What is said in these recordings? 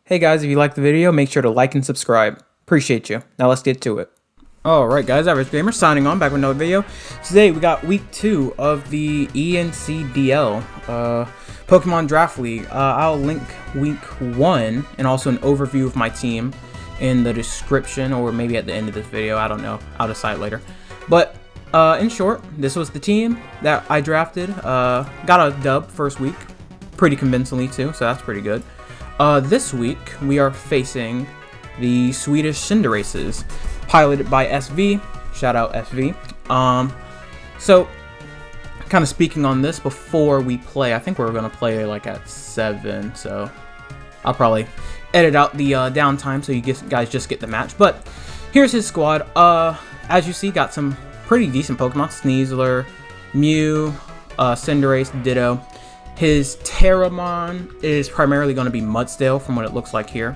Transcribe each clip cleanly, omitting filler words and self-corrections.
Hey guys, if you liked the video, make sure to like and subscribe. Appreciate you. Now let's get to it. Alright guys, Average Gamer signing on, back with another video. Today we got week 2 of the ENC Pokemon Draft League. I'll link week 1 and also an overview of my team in the description, or maybe at the end of this video, I don't know. I'll decide later. But in short, this was the team that I drafted. Got a dub first week, pretty convincingly too, so that's pretty good. This week, we are facing the Swedish Cinderaces, piloted by SV. Shout out SV. So, kind of speaking on this before we play, I think we're going to play like at 7, so I'll probably edit out the downtime so you guys just get the match. But here's his squad. As you see, got some pretty decent Pokemon. Sneasler, Mew, Cinderace, Ditto. His Terramon is primarily going to be Mudsdale from what it looks like here.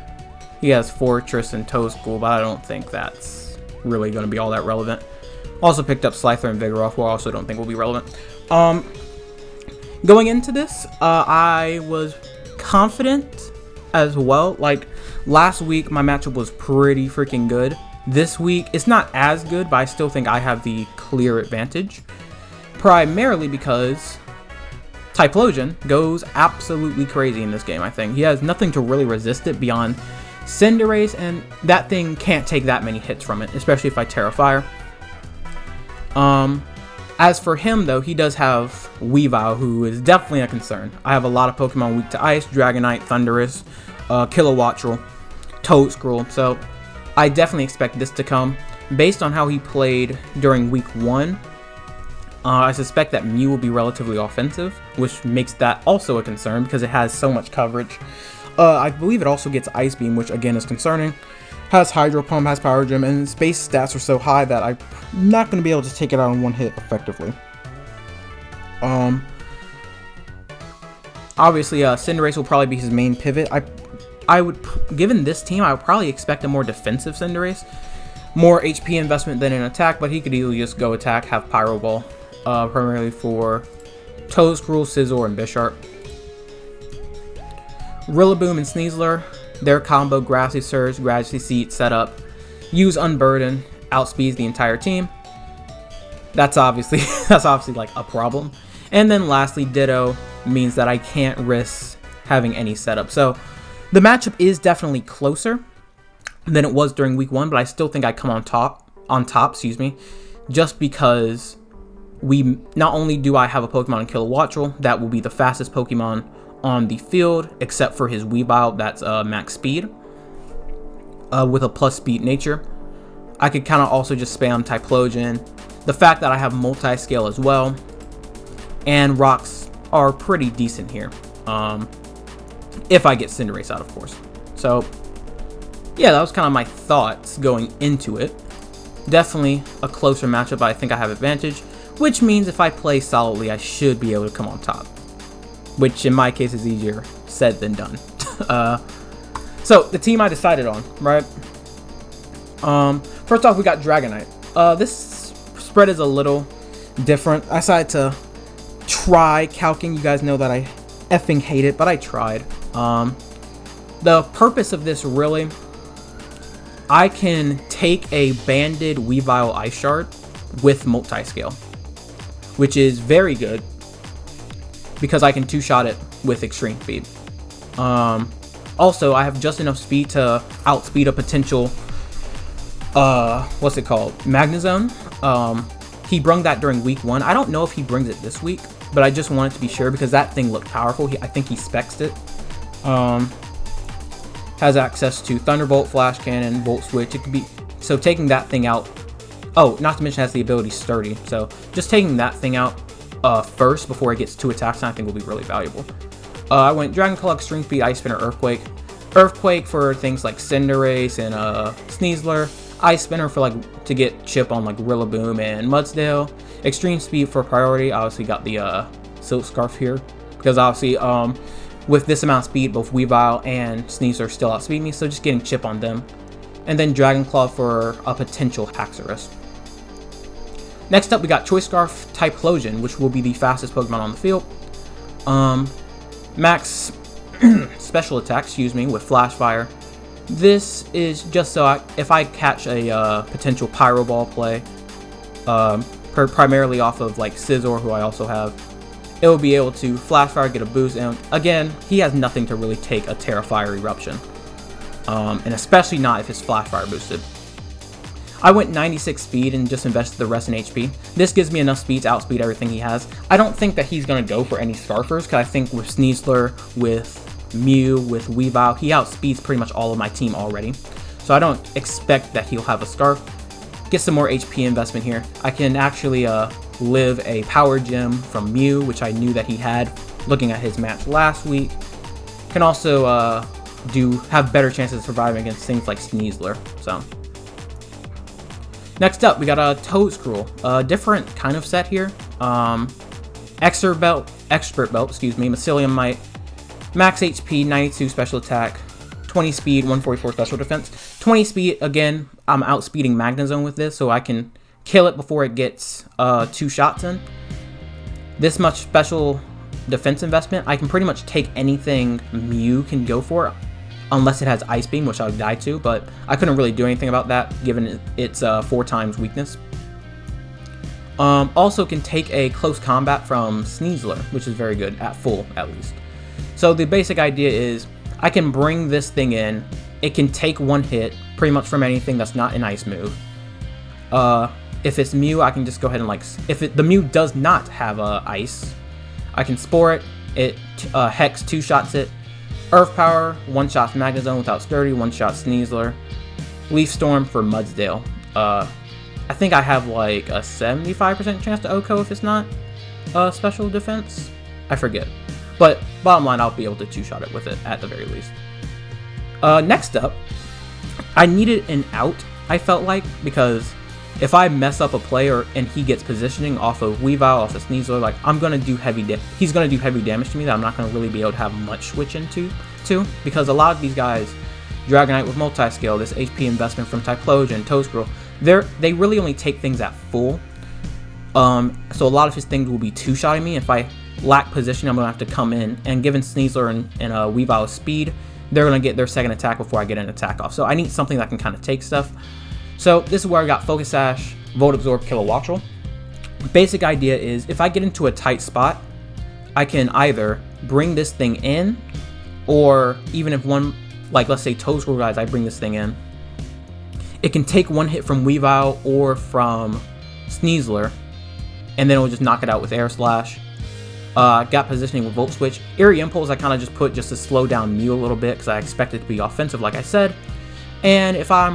He has Fortress and Toedscool, but I don't think that's really going to be all that relevant. Also picked up Slifer and Vigoroth, who I also don't think will be relevant. Going into this, I was confident as well. Like, last week, my matchup was pretty freaking good. This week, it's not as good, but I still think I have the clear advantage. Primarily because Typhlosion goes absolutely crazy in this game, I think. He has nothing to really resist it beyond Cinderace, and that thing can't take that many hits from it, especially if I Terra Fire. As for him, though, he does have Weavile, who is definitely a concern. I have a lot of Pokemon weak to Ice, Dragonite, Thundurus, Kilowattrel, Toedscool, so I definitely expect this to come. Based on how he played during week 1, I suspect that Mew will be relatively offensive, which makes that also a concern because it has so much coverage. I believe it also gets Ice Beam, which again is concerning. Has Hydro Pump, has Power Gem, and space stats are so high that I'm not going to be able to take it out in one hit effectively. Obviously, Cinderace will probably be his main pivot. I would, given this team, I would probably expect a more defensive Cinderace. More HP investment than an attack, but he could easily just go attack, have Pyro Ball. Primarily for Toedscool, Scizor, and Bisharp. Rillaboom and Sneasler, their combo Grassy Surge, Grassy Seat setup, use Unburden, outspeeds the entire team. That's obviously like a problem. And then lastly, Ditto means that I can't risk having any setup. So the matchup is definitely closer than it was during week 1, but I still think I come on top, just because not only do I have a Pokemon in Kilowattrel that will be the fastest Pokemon on the field, except for his Weavile that's max speed with a plus speed nature. I could kind of also just spam Typhlosion. The fact that I have multi-scale as well, and rocks are pretty decent here. If I get Cinderace out, of course. So yeah, that was kind of my thoughts going into it. Definitely a closer matchup. I think I have advantage, which means if I play solidly, I should be able to come on top. Which in my case is easier said than done. So the team I decided on, right? First off, we got Dragonite. This spread is a little different. I decided to try calcing. You guys know that I effing hate it, but I tried. The purpose of this really, I can take a banded Weavile Ice Shard with multi-scale, which is very good because I can two-shot it with extreme speed. Also, I have just enough speed to outspeed a potential, what's it called? Magnezone. He brung that during week 1. I don't know if he brings it this week, but I just wanted to be sure because that thing looked powerful. I think he specs it. Has access to Thunderbolt, Flash Cannon, Volt Switch. It could be, so taking that thing out. Oh, not to mention it has the ability Sturdy. So just taking that thing out first before it gets 2 attacks, I think will be really valuable. I went Dragon Claw, Extreme Speed, Ice Spinner, Earthquake. Earthquake for things like Cinderace and Sneasler. Ice Spinner for like to get chip on like Rillaboom and Mudsdale. Extreme Speed for priority. I obviously got the Silk Scarf here because obviously with this amount of speed, both Weavile and Sneasler still outspeed me, so just getting chip on them. And then Dragon Claw for a potential Haxorus. Next up, we got Choice Scarf Typhlosion, which will be the fastest Pokemon on the field. Max special attack, excuse me, with Flash Fire. This is just so if I catch a potential Pyro Ball play, primarily off of like Scizor, who I also have, it will be able to Flash Fire, get a boost, and again, he has nothing to really take a Terra Fire Eruption, and especially not if it's Flash Fire boosted. I went 96 speed and just invested the rest in HP. This gives me enough speed to outspeed everything he has. I don't think that he's going to go for any Scarfers, because I think with Sneasler, with Mew, with Weavile, he outspeeds pretty much all of my team already. So I don't expect that he'll have a Scarf. Get some more HP investment here. I can actually live a Power Gem from Mew, which I knew that he had looking at his match last week. Can also have better chances of surviving against things like Sneasler. So next up, we got a Toedscruel, a different kind of set here. Expert Belt, excuse me, Mycelium Might, max HP, 92 special attack, 20 speed, 144 special defense. 20 speed, again, I'm outspeeding Magnezone with this, so I can kill it before it gets 2 shots in. This much special defense investment, I can pretty much take anything Mew can go for, unless it has Ice Beam, which I would die to, but I couldn't really do anything about that, given its 4 times weakness. Also can take a close combat from Sneasler, which is very good, at full, at least. So the basic idea is, I can bring this thing in, it can take 1 hit, pretty much from anything that's not an Ice move. If it's Mew, I can just go ahead and the Mew does not have Ice, I can Spore it, Hex 2-shots it, Earth Power, 1-shots Magnezone without Sturdy, 1-shot Sneasler, Leaf Storm for Mudsdale. I think I have like a 75% chance to OHKO if it's not special defense, I forget. But bottom line, I'll be able to 2-shot it with it at the very least. Next up, I needed an out, I felt like, because if I mess up a player and he gets positioning off of Weavile, off of Sneasler, like he's gonna do heavy damage to me that I'm not gonna really be able to have much switch into, because a lot of these guys, Dragonite with multi-scale, this HP investment from Typhlosion, Toedscruel, they really only take things at full. So a lot of his things will be 2-shotting me. If I lack position, I'm gonna have to come in, and given Sneasler and Weavile speed, they're gonna get their second attack before I get an attack off. So I need something that can kind of take stuff. So this is where I got Focus Sash, Volt Absorb, Kilowattrel. Basic idea is, if I get into a tight spot, I can either bring this thing in, or even if one, like let's say Toedscruel guys, I bring this thing in, it can take 1 hit from Weavile or from Sneasler, and then it will just knock it out with Air Slash. Got positioning with Volt Switch. Eerie Impulse I kind of just put just to slow down Mew a little bit, because I expect it to be offensive like I said. And if I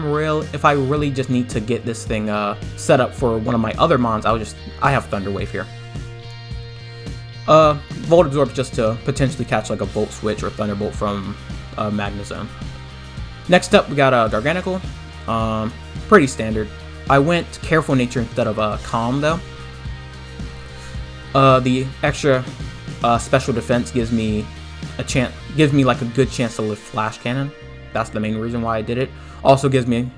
really just need to get this thing set up for one of my other mons, I have Thunder Wave here. Volt Absorb just to potentially catch like a Volt Switch or Thunderbolt from Magnezone. Next up, we got Garganacl. Pretty standard. I went Careful Nature instead of Calm though. The extra special defense gives me like a good chance to live Flash Cannon. That's the main reason why I did it. Also gives me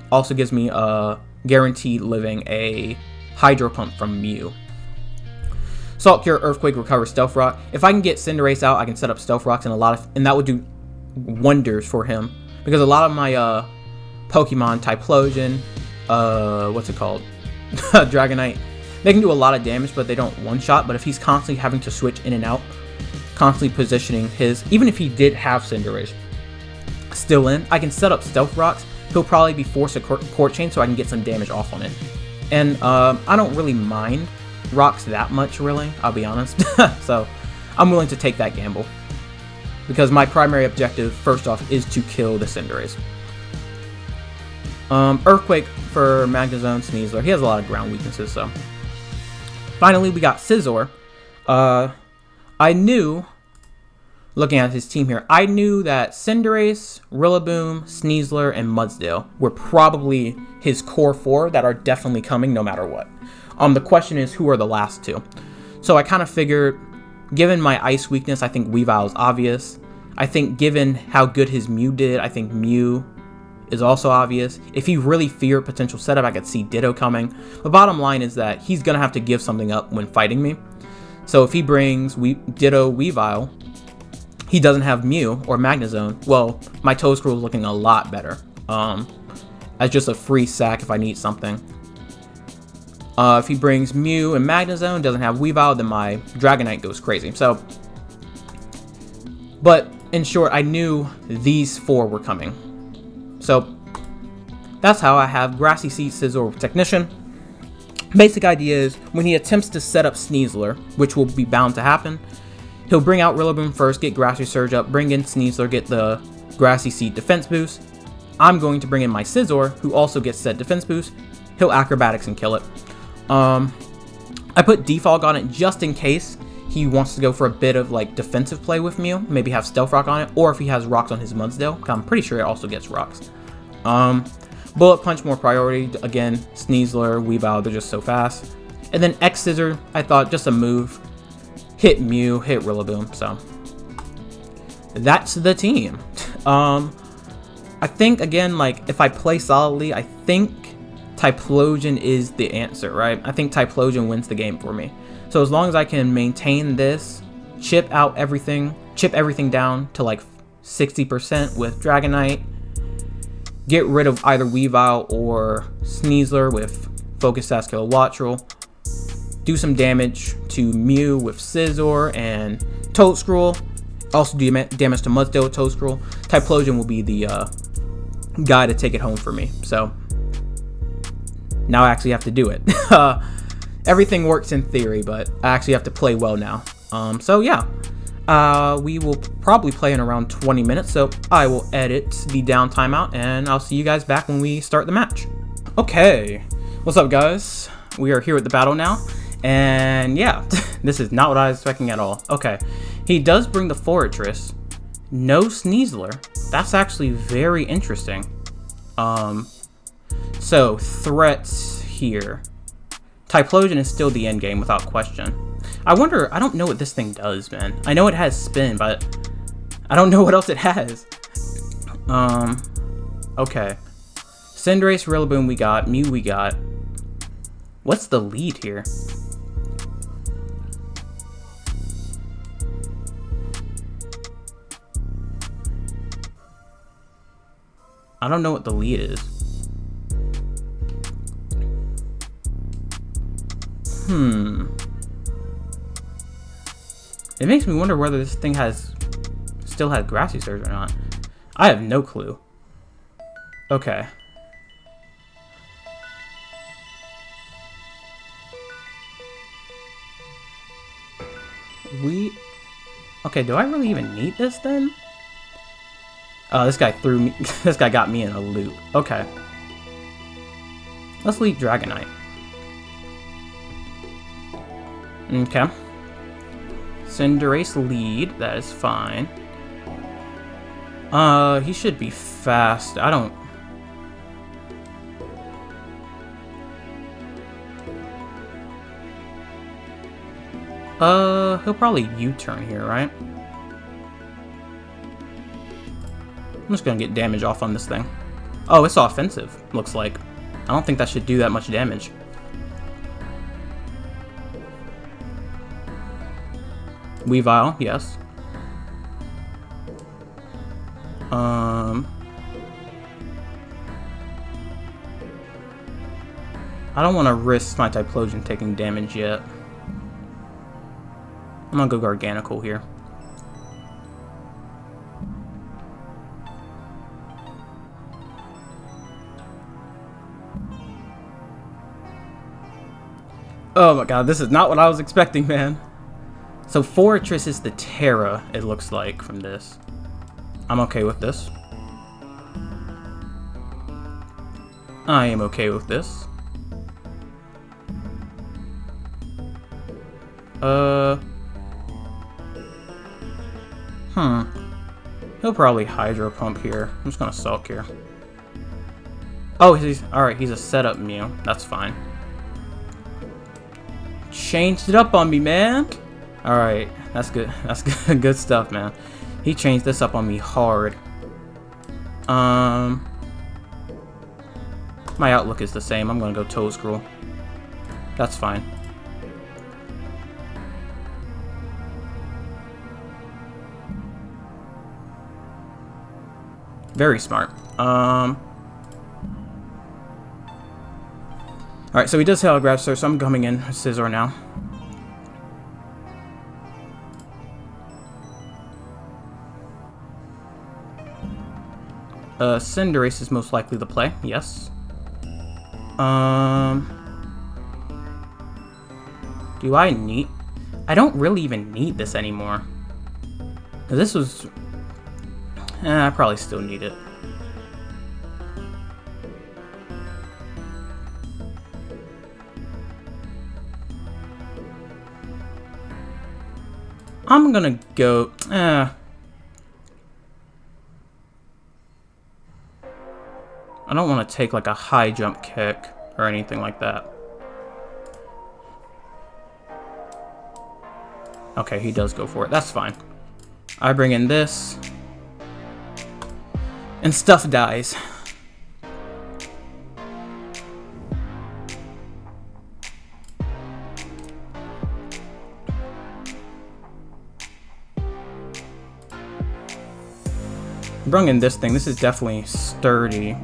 guaranteed living a Hydro Pump from Mew. Salt Cure, Earthquake, Recover, Stealth Rock. If I can get Cinderace out, I can set up Stealth Rocks and that would do wonders for him, because a lot of my Pokemon, Typhlosion, what's it called, Dragonite, they can do a lot of damage, but they don't one-shot. But if he's constantly having to switch in and out, constantly positioning even if he did have Cinderace still in, I can set up Stealth Rocks. He'll probably be forced to Court Chain, so I can get some damage off on it. And I don't really mind Rocks that much, really, I'll be honest. So I'm willing to take that gamble, because my primary objective, first off, is to kill the Cinderace. Earthquake for Magnezone, Sneasler. He has a lot of ground weaknesses, so. Finally, we got Scizor. I knew, looking at his team here, I knew that Cinderace, Rillaboom, Sneasler, and Mudsdale were probably his core 4 that are definitely coming no matter what. The question is, who are the last 2? So I kind of figured, given my Ice weakness, I think Weavile is obvious. I think given how good his Mew did, I think Mew is also obvious. If he really feared potential setup, I could see Ditto coming. The bottom line is that he's going to have to give something up when fighting me. So if he brings Ditto Weavile, he doesn't have Mew or Magnezone. Well, my Toedscruel is looking a lot better. As just a free sack if I need something. If he brings Mew and Magnezone, doesn't have Weavile, then my Dragonite goes crazy. So, but in short, I knew these 4 were coming. So, that's how I have Grassy Seed, Scizor with Technician. Basic idea is, when he attempts to set up Sneasler, which will be bound to happen, he'll bring out Rillaboom first, get Grassy Surge up, bring in Sneasler, get the Grassy Seed defense boost. I'm going to bring in my Scizor, who also gets said defense boost. He'll Acrobatics and kill it. I put Defog on it just in case he wants to go for a bit of like defensive play with Mew, maybe have Stealth Rock on it, or if he has rocks on his Mudsdale, I'm pretty sure it also gets rocks. Bullet Punch more priority, again, Sneasler, Weavile, they're just so fast. And then X Scissor, I thought just a move, hit Mew, hit Rillaboom, so that's the team. I think again, like if I play solidly, I think Typhlosion is the answer, right? I think Typhlosion wins the game for me. So as long as I can maintain this, chip everything down to like 60% with Dragonite, get rid of either Weavile or Sneasler with Focus Sash Kilowattrel, do some damage to Mew with Scizor and Toedscruel, also do damage to Mudsdale with Toedscruel. Typhlosion will be the guy to take it home for me. So now I actually have to do it. Everything works in theory, but I actually have to play well now. So yeah, we will probably play in around 20 minutes, so I will edit the downtime out, and I'll see you guys back when we start the match. Okay, what's up guys? We are here with the battle now, and yeah, this is not what I was expecting at all. Okay, he does bring the Forretress, no Sneasler. That's actually very interesting. So, threats here. Typhlosion is still the end game without question. I wonder, I don't know what this thing does, man. I know it has spin, but I don't know what else it has. Okay. Cinderace, Rillaboom we got, Mew we got. What's the lead here? I don't know what the lead is. It makes me wonder whether this thing still has Grassy Surge or not. I have no clue. Okay. Okay, do I really even need this then? Oh, this guy threw me. This guy got me in a loop. Okay. Let's lead Dragonite. Okay. Cinderace lead. That is fine. He should be fast. I don't... He'll probably U-turn here, right? I'm just gonna get damage off on this thing. Oh, it's offensive, looks like. I don't think that should do that much damage. Weavile, yes. I don't want to risk my Typhlosion taking damage yet. I'm gonna go Garganical here. Oh my god, this is not what I was expecting, man. So Forretress is the Terra, it looks like, from this. I'm okay with this. I am okay with this. He'll probably Hydro Pump here. I'm just gonna sulk here. Oh, he's alright, he's a setup Mew. That's fine. Changed it up on me, man. Alright, that's good. That's good. Good stuff, man. He changed this up on me hard. My outlook is the same. I'm gonna go Toedscruel. That's fine. Very smart. Alright, so he does Hell Grab, so I'm coming in Scizor now. Cinderace is most likely the play, yes. Do I need... I don't really even need this anymore. This was... I probably still need it. I'm gonna go... I don't want to take like a high jump kick or anything like that. Okay, he does go for it. That's fine. I bring in this. And stuff dies. Bring in this thing. This is definitely sturdy.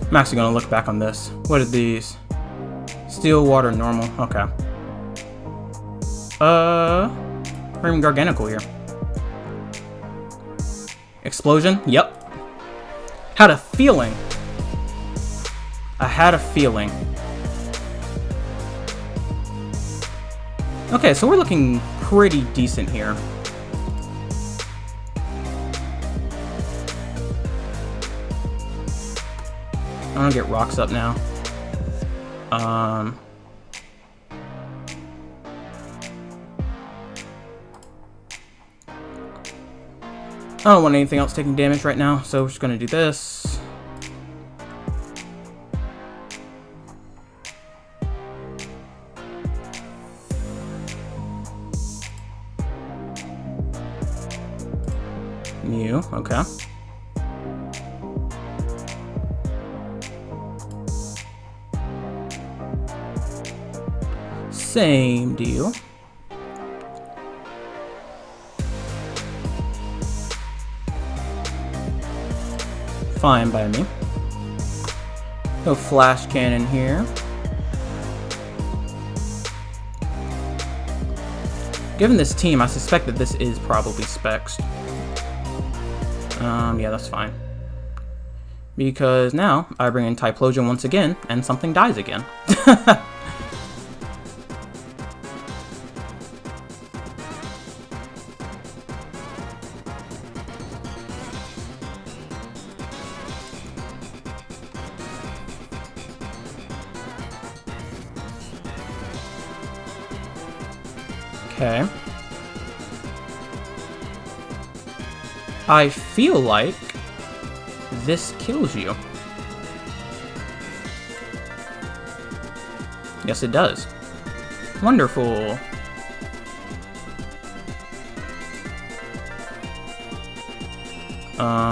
I'm actually going to look back on this. What are these? Steel, water, normal. Okay. We're even Garganical here. Explosion? Yep. Had a feeling. I had a feeling. Okay, so we're looking pretty decent here. I'm gonna get rocks up now. I don't want anything else taking damage right now, so we're just gonna do this. New, okay. Same deal. Fine by me. No flash cannon here. Given this team, I suspect that this is probably Specs. Yeah, that's fine. Because now I bring in Typhlosion once again, and something dies again. Okay. I feel like this kills you. Yes, it does. Wonderful.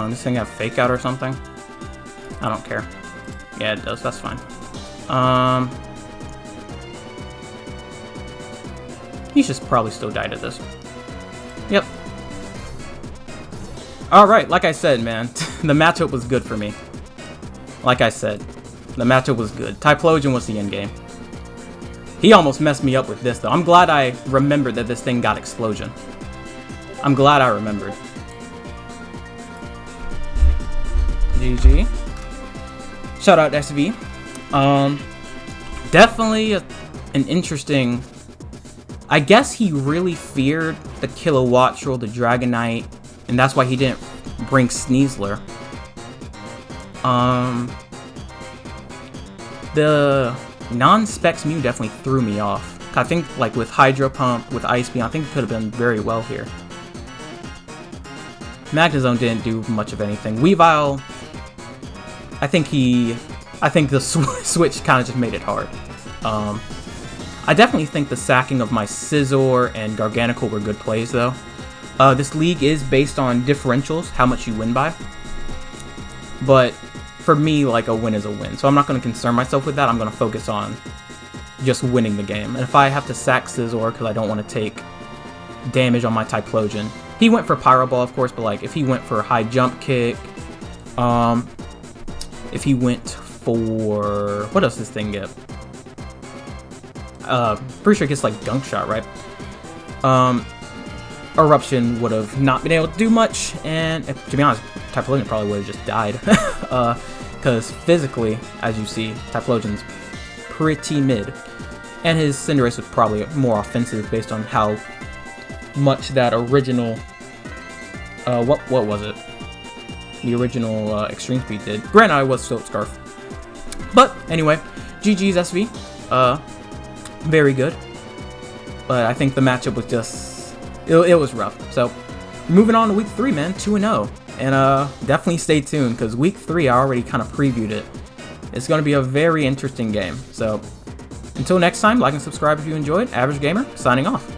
This thing have fake out or something? I don't care. Yeah, it does. That's fine. He should probably still die to this. Yep. Alright, like I said, man, the matchup was good for me. Like I said, the matchup was good. Typhlosion was the end game. He almost messed me up with this, though. I'm glad I remembered that this thing got Explosion. I'm glad I remembered. GG. Shout out SV. Definitely an interesting... I guess he really feared the Kilowattrel, the Dragonite, and that's why he didn't bring Sneasler. The non-Specs Mew definitely threw me off. I think, like, with Hydro Pump, with Ice Beam, I think it could have been very well here. Magnezone didn't do much of anything. Weavile, I think the switch kind of just made it hard. I definitely think the sacking of my Scizor and Garganical were good plays, though. This league is based on differentials, how much you win by. But for me, like, a win is a win. So I'm not going to concern myself with that. I'm going to focus on just winning the game. And if I have to sack Scizor because I don't want to take damage on my Typhlosion. He went for Pyro Ball, of course, but, like, if he went for High Jump Kick, If he went for, what else does this thing get? Pretty sure it gets like gunk shot, right? Eruption would have not been able to do much, and to be honest, Typhlosion probably would have just died. Because physically, as you see, Typhlosion's pretty mid. And his Cinderace was probably more offensive based on how much that original, what was it? The original Extreme Speed did. Granted, I was Silk Scarf. But anyway, GG's SV. Very good. But I think the matchup was just, it was rough. So, moving on to week 3, man, 2-0. And definitely stay tuned, because week 3, I already kind of previewed it. It's going to be a very interesting game. So, until next time, like and subscribe if you enjoyed. Average Gamer, signing off.